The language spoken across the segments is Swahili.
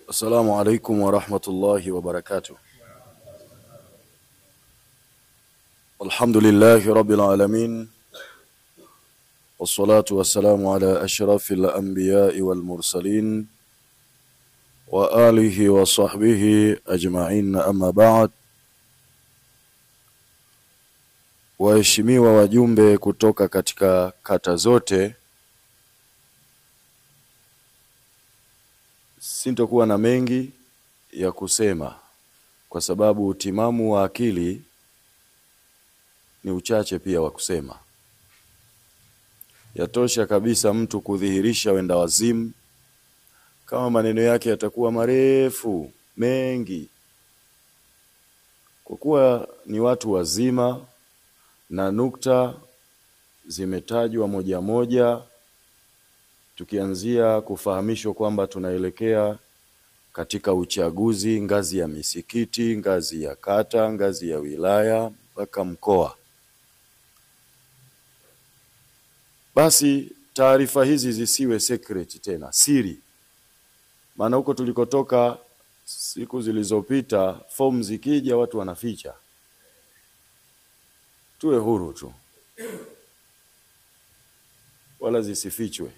السلام عليكم ورحمة الله وبركاته. الحمد لله رب العالمين، والصلاة والسلام على أشرف الأنبياء والمرسلين وآله وصحبه أجمعين، أما بعد. Waheshimiwa wajumbe kutoka katika kata zote, sintokuwa na mengi ya kusema kwa sababu utimamu wa akili ni uchache pia wa kusema. Yatosha kabisa mtu kudhihirisha wenda wazimu kama maneno yake yatakuwa marefu mengi, kwa kuwa ni watu wazima na nukta zimetajwa moja moja, tukianzia kufahamishwa kwamba tunaelekea katika uchaguzi ngazi ya misikiti, ngazi ya kata, ngazi ya wilaya mpaka mkoa. Basi taarifa hizi zisiwe secret tena, siri. Maana huko tulikotoka siku zilizopita, form zikija watu wanaficha. Tuwe huru tu, wala zisifichwe,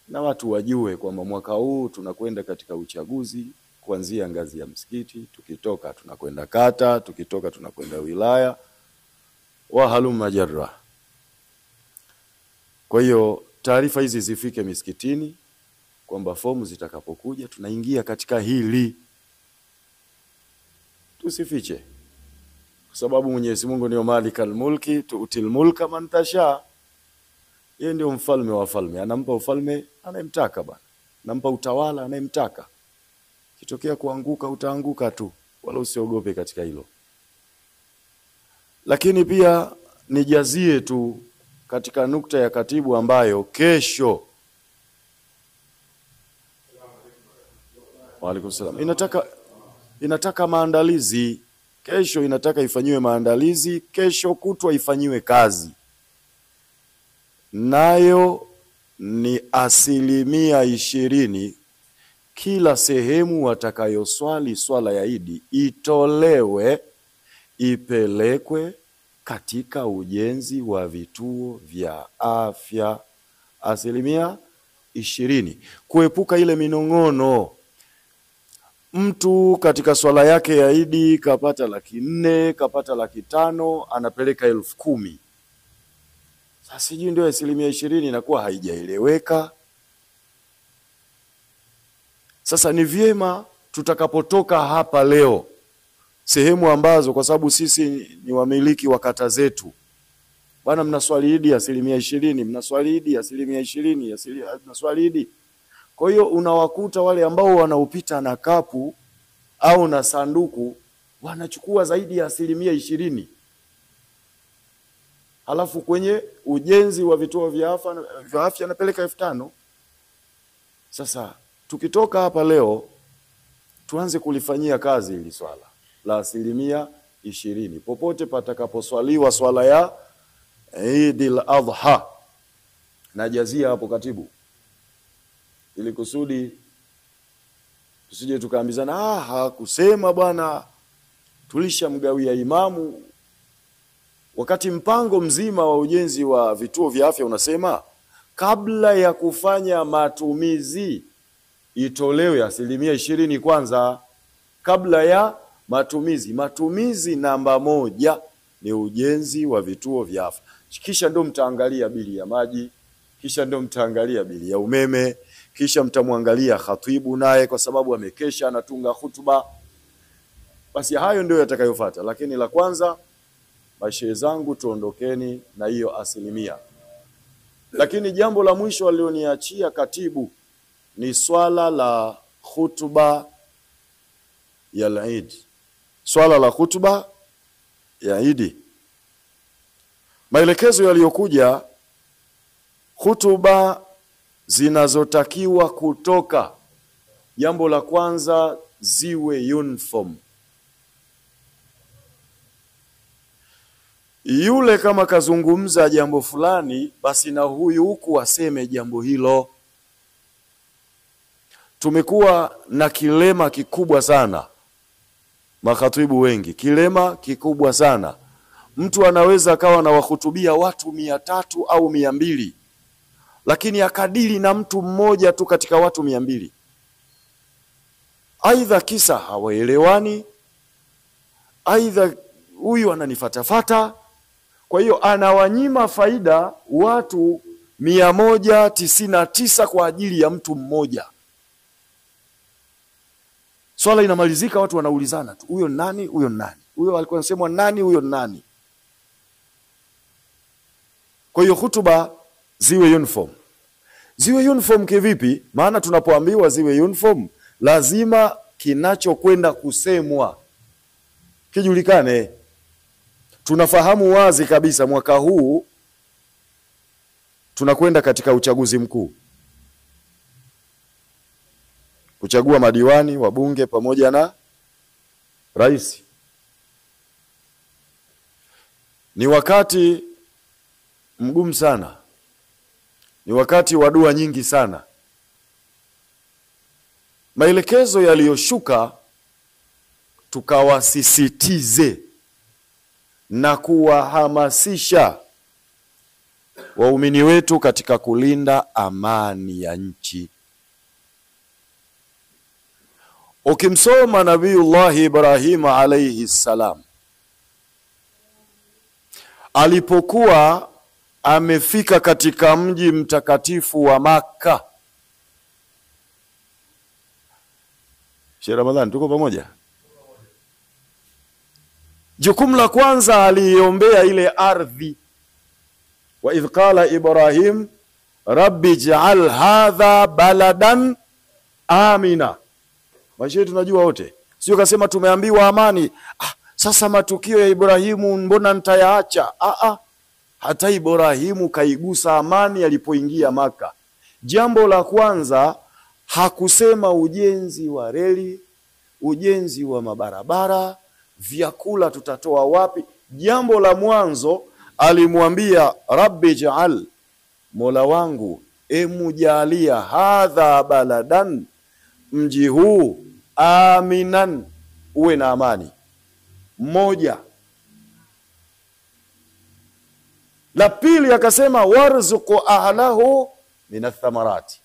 na watu wajue kwamba mwaka huu tunakwenda katika uchaguzi kuanzia ngazi ya msikiti, tukitoka tunakwenda kata, tukitoka tunakwenda wilaya, wa halumma jarra. Kwa hiyo taarifa hizi zifike misikitini kwamba fomu zitakapokuja tunaingia katika hili, tusifiche, kwa sababu Mwenyezi Mungu ndio malikal mulki tu'til mulka man tasha. Yeye ndio mfalme wa falme, anampa ufalme anayemtaka bana, anampa utawala anayemtaka. Kitokea kuanguka utaanguka tu, wala usiogope katika hilo. Lakini pia nijazie tu katika nukta ya katibu ambayo kesho, waalaikum salam, inataka maandalizi. Kesho inataka ifanyiwe maandalizi, kesho kutwa ifanyiwe kazi. Nayo ni 20% kila sehemu watakayoswali swala ya Idi itolewe ipelekwe katika ujenzi wa vituo vya afya. 20% kuepuka ile minong'ono. Mtu katika swala yake ya Idi kapata 400,000, kapata 500,000, anapeleka 10,000. Sasa sijui ndio 20% inakuwa haijaeleweka. Sasa ni vyema tutakapotoka hapa leo, sehemu ambazo, kwa sababu sisi ni wamiliki wa kata zetu, bwana mnaswali Idi 20%, mnaswali Idi 20%, mnaswali Idi. Kwa hiyo unawakuta wale ambao wanaupita na kapu au na sanduku wanachukua zaidi ya 20%. Halafu kwenye ujenzi wa vituo vya afya anapeleka 5,000. Sasa tukitoka hapa leo tuanze kulifanyia kazi ili swala la 20%. Popote patakaposwaliwa swala ya Eidil Adha, najazia hapo katibu, ili kusudi tusije tukaambizana hakusema bwana tulishamgawia imamu, wakati mpango mzima wa ujenzi wa vituo vya afya unasema kabla ya kufanya matumizi itolewe 20% kwanza, kabla ya matumizi. Matumizi namba 1 ni ujenzi wa vituo vya afya, kisha ndio mtaangalia bili ya maji, kisha ndio mtaangalia bili ya umeme, kisha mtamwangalia khatibu naye kwa sababu amekesha anatunga hutuba. Basi hayo ndio yatakayofuata, lakini la kwanza, mashehe zangu, tuondokeni na hiyo 20%. Lakini jambo la mwisho alioniachia katibu ni swala la hutuba ya Eid. Swala la hutuba ya Eid, maelekezo yaliyokuja, hutuba zinazotakiwa kutoka, jambo la kwanza ziwe uniform. Yule kama kazungumza jambo fulani, basi na huyu huku aseme jambo hilo. tumekuwa na kilema kikubwa sana, makhatibu wengi, kilema kikubwa sana. Mtu anaweza akawa na wahutubia watu 300 au 200, lakini akadili na mtu mmoja tu katika watu 200. Aidha kisa hawaelewani, aidha huyu ananifatafata. Kwa hiyo anawanyima faida watu 199 kwa ajili ya mtu mmoja. Swala inamalizika, watu wanaulizana tu, huyo nani, huyo nani, huyo alikuwa anasemwa nani, huyo nani. Kwa hiyo hutuba ziwe uniform. Ziwe uniform kivipi? Maana tunapoambiwa ziwe uniform, lazima kinachokwenda kusemwa kijulikane. Tunafahamu wazi kabisa mwaka huu tunakwenda katika uchaguzi mkuu, kuchagua madiwani, wabunge pamoja na rais. Ni wakati mgumu sana, ni wakati wa dua nyingi sana. Maelekezo yaliyoshuka tukawasisitize na kuwahamasisha waumini wetu katika kulinda amani ya nchi. Ukimsoma Nabiullah Ibrahim alayhi salam, alipokuwa amefika katika mji mtakatifu wa Makka. Sheikh Ramadhan, tuko pamoja? Jukumu la kwanza aliombea ile ardhi. Wa idh qala Ibrahim rabbi ij'al hadha baladan amina. Maisha tunajua wote. Sio kasema tumeambiwa amani. Sasa matukio ya Ibrahimu mbona nitayaacha? Hata Ibrahimu kaigusa amani alipoingia Maka. Jambo la kwanza hakusema ujenzi wa reli, ujenzi wa mabarabara, vyakula tutatoa wapi. Jambo la mwanzo alimwambia rabbi ja'al, Mola wangu emujalia hadha baladan, mji huu aminan, uwe na amani. Moja. La pili akasema warzuqu ahlahu minathamarati.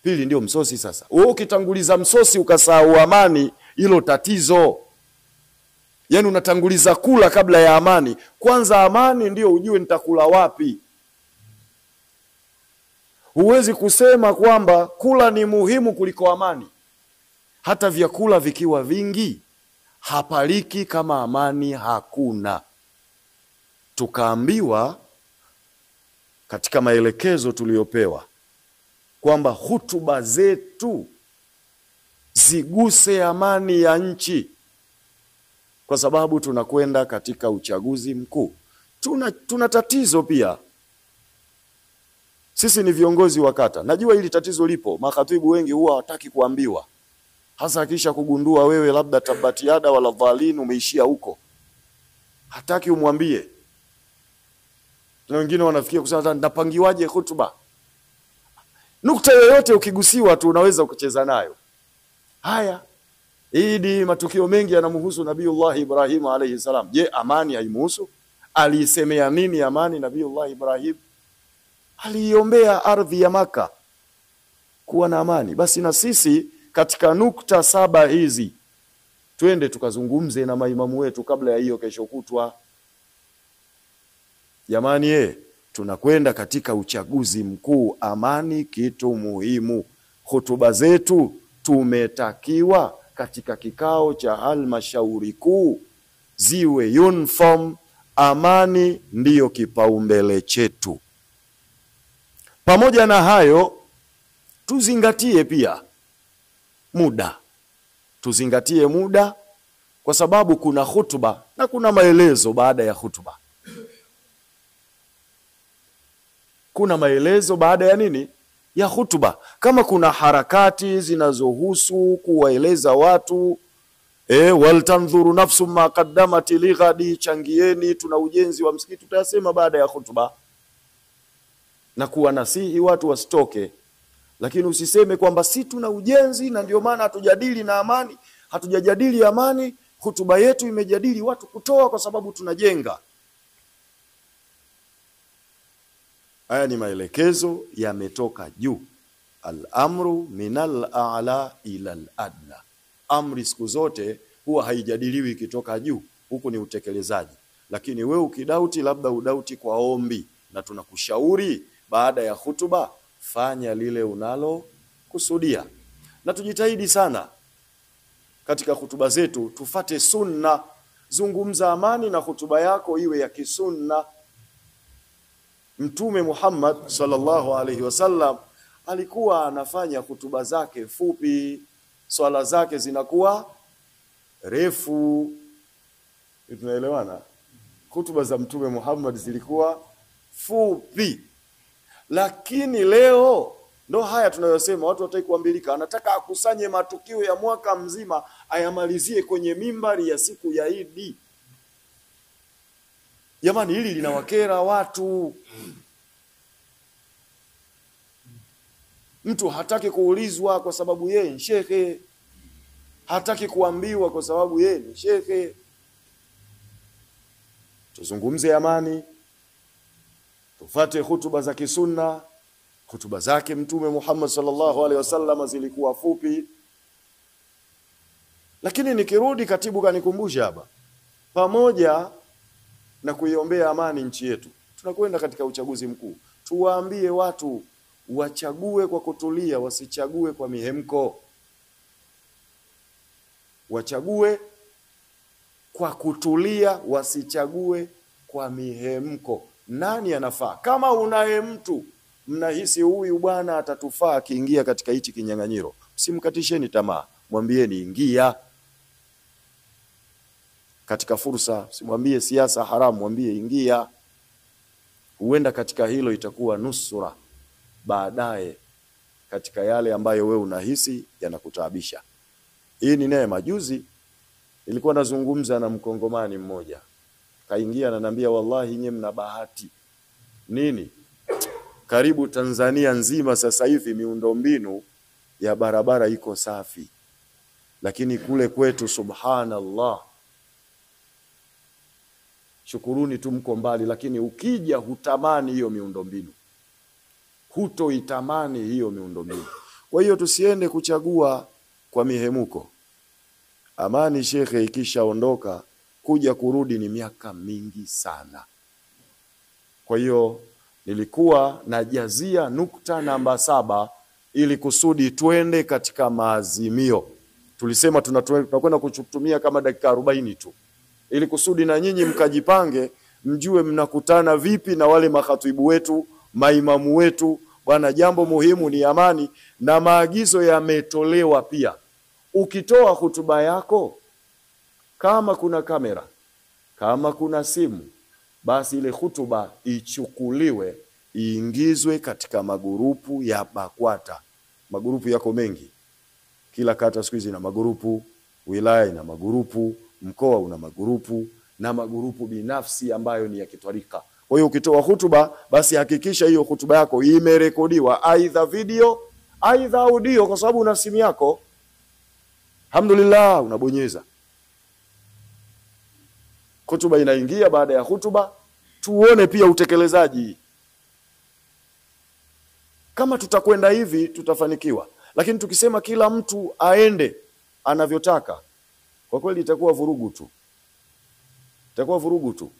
Pili ndio msosi sasa. Wewe ukitanguliza msosi ukasahau amani, hilo tatizo. Yaani unatanguliza kula kabla ya amani. Kwanza amani ndio ujue nitakula wapi. Huwezi kusema kwamba kula ni muhimu kuliko amani. Hata vyakula vikiwa vingi hapaliki kama amani hakuna. Tukaambiwa katika maelekezo tuliyopewa kwamba hutuba zetu ziguse amani ya nchi, kwa sababu tunakwenda katika uchaguzi mkuu. Tuna tatizo pia. Sisi ni viongozi wa kata. Najua hili tatizo lipo. Makhatibu wengi huwa hawataki kuambiwa. Hasa kisha kugundua wewe labda tabatiada wala dhalin umeishia huko. Hataki umwambie. Na wengine wanafikia kusema napangiwaje hutuba. Nukta yoyote ukigusiwa tu unaweza kucheza nayo. Haya. Idi matukio mengi yanamhusu Nabiullah Ibrahim alayhi salam. Je, amani haimuhusu? Alisemea nini amani Nabiullah Ibrahim? Aliombea ardhi ya Maka kuwa na amani. Basi na sisi katika nukta 7 hizi twende tukazungumze na maimamu wetu kabla ya hiyo kesho kutwa. Jamani, tunakwenda katika uchaguzi mkuu, amani kitu muhimu. Hotuba zetu tumetakiwa katika kikao cha halmashauri kuu ziwe uniform. Amani ndiyo kipaumbele chetu. Pamoja na hayo, tuzingatie pia muda. Tuzingatie muda, kwa sababu kuna hutuba na kuna maelezo baada ya hutuba. Kuna maelezo baada ya nini? Ya hutuba. Kama kuna harakati zinazohusu kuwaeleza watu, waltanzuru nafsu ma qaddamat lighadi, changieni, tuna ujenzi wa msikiti, tutasema baada ya hutuba. Na kuwa nasihi watu wasitoke. Lakini usiseme kwamba si tuna ujenzi na ndio maana hatujadili na amani. Hatujajadili amani, hutuba yetu imejadili watu kutoa kwa sababu tunajenga. Haya ni maelekezo yametoka juu. Al-amru minal a'la ila al-adna. Amri siku zote huwa haijadiliwi ikitoka juu, huku ni utekelezaji. Lakini we ukidauti, labda udauti kwa ombi, na tunakushauri baada ya hutuba fanya lile unalo kusudia. Na tujitahidi sana katika hutuba zetu tufate sunna. Zungumza amani na hutuba yako iwe ya kisunna. Mtume Muhammad sallallahu alaihi wasallam alikuwa anafanya hutuba zake fupi, swala zake zinakuwa refu. Tunaelewana? Hutuba za Mtume Muhammad zilikuwa fupi. Lakini leo ndo haya tunayosema, watu wataki kuambilika, anataka akusanye matukio ya mwaka mzima ayamalizie kwenye mimbari ya siku ya Idi. Jamani, hili linawakera watu. Mtu hataki kuulizwa kwa sababu yeye ni shekhe, hataki kuambiwa kwa sababu yeye ni shekhe. Tuzungumze amani, tufate hutuba za kisunna. Hutuba zake Mtume Muhammad sallallahu alaihi wasallam zilikuwa fupi. Lakini nikirudi, katibu kanikumbusha hapa, pamoja na kuiombea amani nchi yetu, tunakwenda katika uchaguzi mkuu. Tuwaambie watu wachague kwa kutulia, wasichague kwa mihemko. Wachague kwa kutulia, wasichague kwa mihemko. Nani anafaa? Kama unaye mtu mnahisi huyu bwana atatufaa akiingia katika hichi kinyang'anyiro, msimkatisheni tamaa, mwambieni ingia katika fursa. Simwambie siasa haramu, mwambie ingia. Huenda katika hilo itakuwa nusura baadaye katika yale ambayo wewe unahisi yanakutaabisha. Hii ni neema. Juzi nilikuwa nazungumza na mkongomani mmoja, kaingia ananiambia, wallahi nyinyi mna bahati. Nini? Karibu Tanzania nzima sasa hivi miundombinu ya barabara iko safi, lakini kule kwetu subhanallah, shukuruni tu mko mbali, lakini ukija hutamani hiyo miundombinu, hutoitamani hiyo miundombinu. Kwa hiyo tusiende kuchagua kwa mihemuko. Amani shekhe ikishaondoka, kuja kurudi ni miaka mingi sana. Kwa hiyo nilikuwa najazia nukta namba 7 ili kusudi twende katika maazimio. Tulisema tunakwenda kuchutumia kama dakika 40 tu, ili kusudi na nyinyi mkajipange, mjue mnakutana vipi na wale makhatibu wetu, maimamu wetu. Bwana, jambo muhimu ni amani, na maagizo yametolewa pia. Ukitoa hutuba yako, kama kuna kamera, kama kuna simu, basi ile hutuba ichukuliwe, iingizwe katika magurupu ya BAKWATA. Magurupu yako mengi. Kila kata siku hizi ina magurupu, wilaya ina magurupu, mkoa una magurupu, na magurupu binafsi ambayo ni ya kitwarika. Kwa hiyo ukitoa hutuba, basi hakikisha hiyo hutuba yako imerekodiwa, aidha video, aidha audio, kwa sababu una simu yako. Alhamdulillah, unabonyeza. Hutuba inaingia. Baada ya hutuba tuone pia utekelezaji. Kama tutakwenda hivi tutafanikiwa, lakini tukisema kila mtu aende anavyotaka, kwa kweli itakuwa vurugu tu. Itakuwa vurugu tu.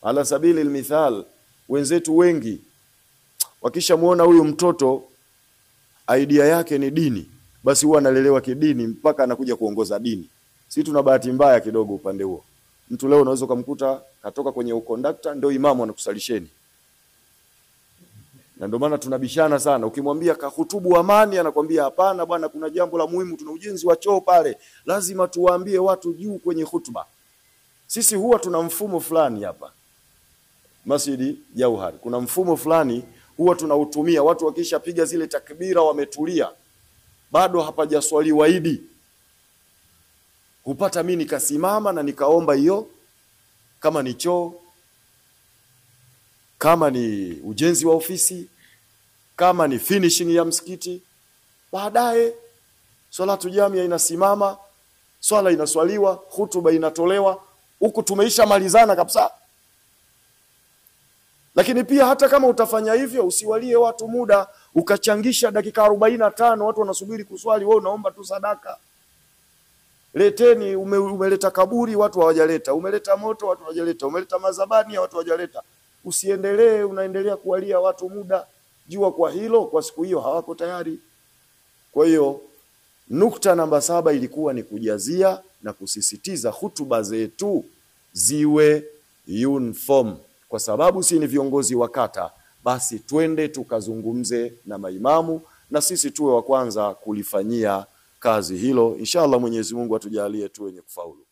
Ala sabili almithal, wenzetu wengi wakishamuona huyu mtoto idea yake ni dini, basi huwa analelewa kidini mpaka anakuja kuongoza dini. Sisi tuna bahati mbaya kidogo upande huo. Mtu leo unaweza kumkuta katoka kwenye ukondakta ndio imamu anakusalisheni. Na ndio maana tunabishana sana. Ukimwambia kahutubu amani, anakuambia hapana bwana, kuna jambo la muhimu, tuna ujenzi wa choo pale, lazima tuwaambie watu juu kwenye hutuba. Sisi huwa tuna mfumo fulani hapa Masjidi Jauhari, kuna mfumo fulani huwa tunautumia. Watu wakishapiga zile takbira wametulia, bado hapajaswaliwa Idi, hupata mimi nikasimama na nikaomba hiyo, kama ni choo, kama ni ujenzi wa ofisi, kama ni finishing ya msikiti, baadaye salatu jamia inasimama, swala inaswaliwa, hutuba inatolewa, huku tumeisha malizana kabisa. Lakini pia hata kama utafanya hivyo, usiwalie watu muda, ukachangisha dakika 45 watu wanasubiri kuswali, wewe unaomba tu sadaka. Leteni, umeleta kaburi watu hawajaleta, umeleta moto watu hawajaleta, umeleta mazabani watu hawajaleta. Usiendelee, unaendelea kuwalia watu muda. Jua kwa hilo, kwa siku hiyo hawako tayari. Kwa hiyo nukta namba 7 ilikuwa ni kujazia na kusisitiza hutuba zetu ziwe uniform. Kwa sababu si ni viongozi wa kata, basi twende tukazungumze na maimamu na sisi tuwe wa kwanza kulifanyia kazi hilo. Inshallah Mwenyezi Mungu atujalie tu wenye kufaulu.